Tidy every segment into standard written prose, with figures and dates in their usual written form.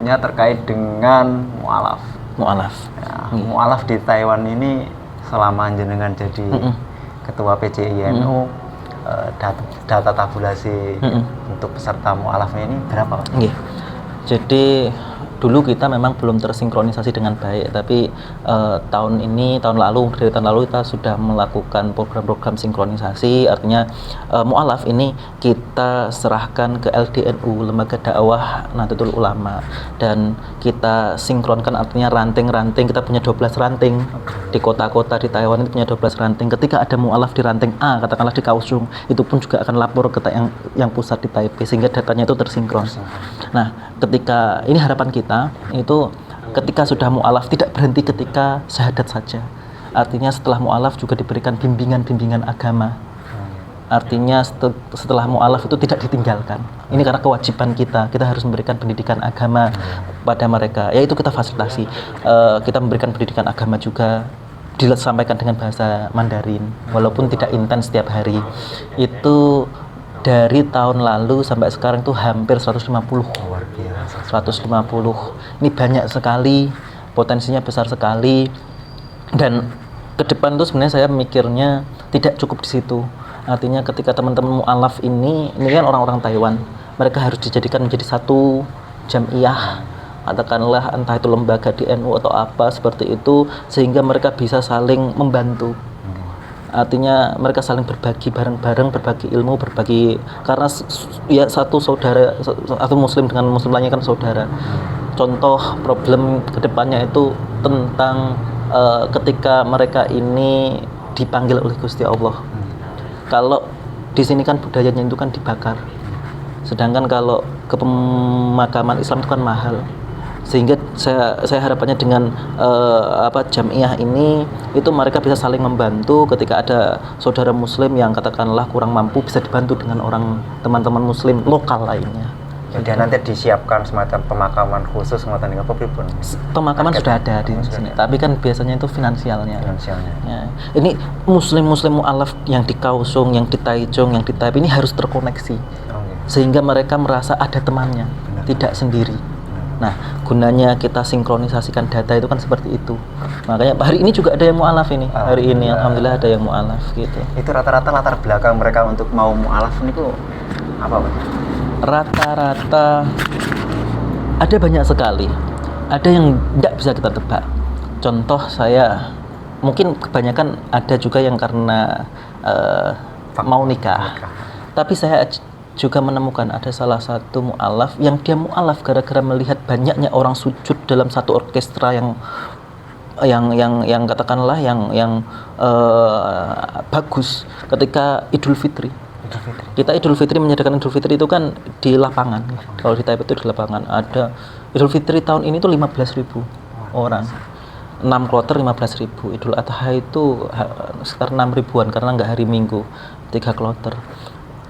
nya terkait dengan mualaf. Mualaf. Ya, mualaf di Taiwan ini selama jenengan jadi ketua PCINU, data tabulasi untuk peserta mualafnya ini berapa, Pak? Jadi dulu kita memang belum tersinkronisasi dengan baik, tapi dari tahun lalu kita sudah melakukan program-program sinkronisasi. Artinya mualaf ini kita serahkan ke LDNU, Lembaga Dakwah Nahdlatul Ulama, dan kita sinkronkan, artinya ranting-ranting. Kita punya 12 ranting di kota-kota di Taiwan, itu punya 12 ranting. Ketika ada mualaf di ranting A, katakanlah di Kaohsiung, itu pun juga akan lapor ke yang pusat di Taipei, sehingga datanya itu tersinkron. Nah, ketika ini harapan kita itu ketika sudah mualaf tidak berhenti ketika syahadat saja. Artinya setelah mualaf juga diberikan bimbingan-bimbingan agama. Artinya setelah mualaf itu tidak ditinggalkan. Ini karena kewajiban kita harus memberikan pendidikan agama pada mereka. Yaitu kita fasilitasi. Kita memberikan pendidikan agama juga, disampaikan dengan bahasa Mandarin, walaupun tidak intens setiap hari. Itu dari tahun lalu sampai sekarang itu hampir 150. Ini banyak sekali, potensinya besar sekali. Dan ke depan tuh sebenarnya saya mikirnya tidak cukup di situ. Artinya ketika teman-teman mualaf ini kan orang-orang Taiwan, mereka harus dijadikan menjadi satu jamiah, katakanlah entah itu lembaga di NU atau apa seperti itu, sehingga mereka bisa saling membantu. Artinya mereka saling berbagi bareng-bareng, berbagi ilmu, karena ya satu saudara, satu muslim dengan muslim lainnya kan saudara. Contoh problem kedepannya itu tentang ketika mereka ini dipanggil oleh Gusti Allah. Kalau di sini kan budayanya itu kan dibakar, sedangkan kalau ke pemakaman Islam itu kan mahal. Sehingga saya harapannya dengan jamiah ini itu mereka bisa saling membantu. Ketika ada saudara muslim yang katakanlah kurang mampu, bisa dibantu dengan teman-teman muslim lokal lainnya. Jadi nanti disiapkan semacam pemakaman khusus semacam dengan pun. Pemakaman sudah ada di sini, tapi kan biasanya itu finansialnya. Ya. Ini muslim mualaf yang di Kaohsiung, yang di Taichung, yang di Taipei ini harus terkoneksi, sehingga mereka merasa ada temannya, tidak sendiri. Nah, gunanya kita sinkronisasikan data itu kan seperti itu. Makanya hari ini juga ada yang mualaf ini. Hari ini alhamdulillah ada yang mualaf gitu. Itu rata-rata latar belakang mereka untuk mau mualaf itu apa, Pak? Rata-rata ada banyak sekali. Ada yang tidak bisa kita tebak. Contoh saya mungkin kebanyakan ada juga yang karena mau nikah. Tapi saya juga menemukan ada salah satu mualaf yang dia mualaf gara-gara melihat banyaknya orang sujud dalam satu orkestra yang katakanlah yang bagus ketika Idul Fitri. Kita Idul Fitri menyediakan Idul Fitri itu kan di lapangan. Kalau di Taipei itu di lapangan. Ada Idul Fitri tahun ini tuh 15.000 orang. 6 kloter 15.000. Idul Adha itu sekitar 6 ribuan karena nggak hari Minggu. 3 kloter.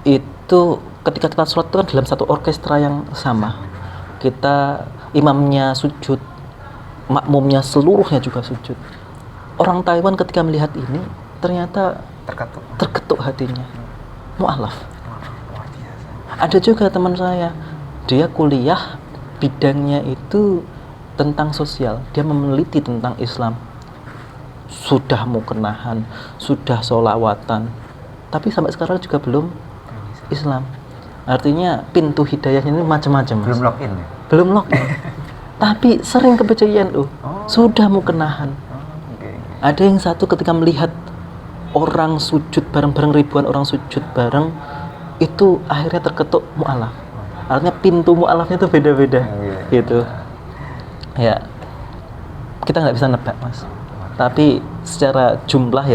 Itu ketika kita sholat itu kan dalam satu orkestra yang sama. Kita imamnya sujud, makmumnya seluruhnya juga sujud. Orang Taiwan ketika melihat ini ternyata terketuk hatinya. Mualaf. Ada juga teman saya, dia kuliah bidangnya itu tentang sosial, dia meneliti tentang Islam. Sudah mukenahan, sudah sholawatan, tapi sampai sekarang juga belum Islam. Artinya pintu hidayahnya ini macam-macam. Belum login. Tapi sering ke PCINU. Sudah mukenahan. Ada yang satu ketika melihat orang sujud bareng-bareng, ribuan orang sujud bareng, itu akhirnya terketuk mualaf. Artinya pintu mualafnya itu beda-beda. Gitu. Ya. Kita nggak bisa nebak, Mas. Tapi secara jumlah ya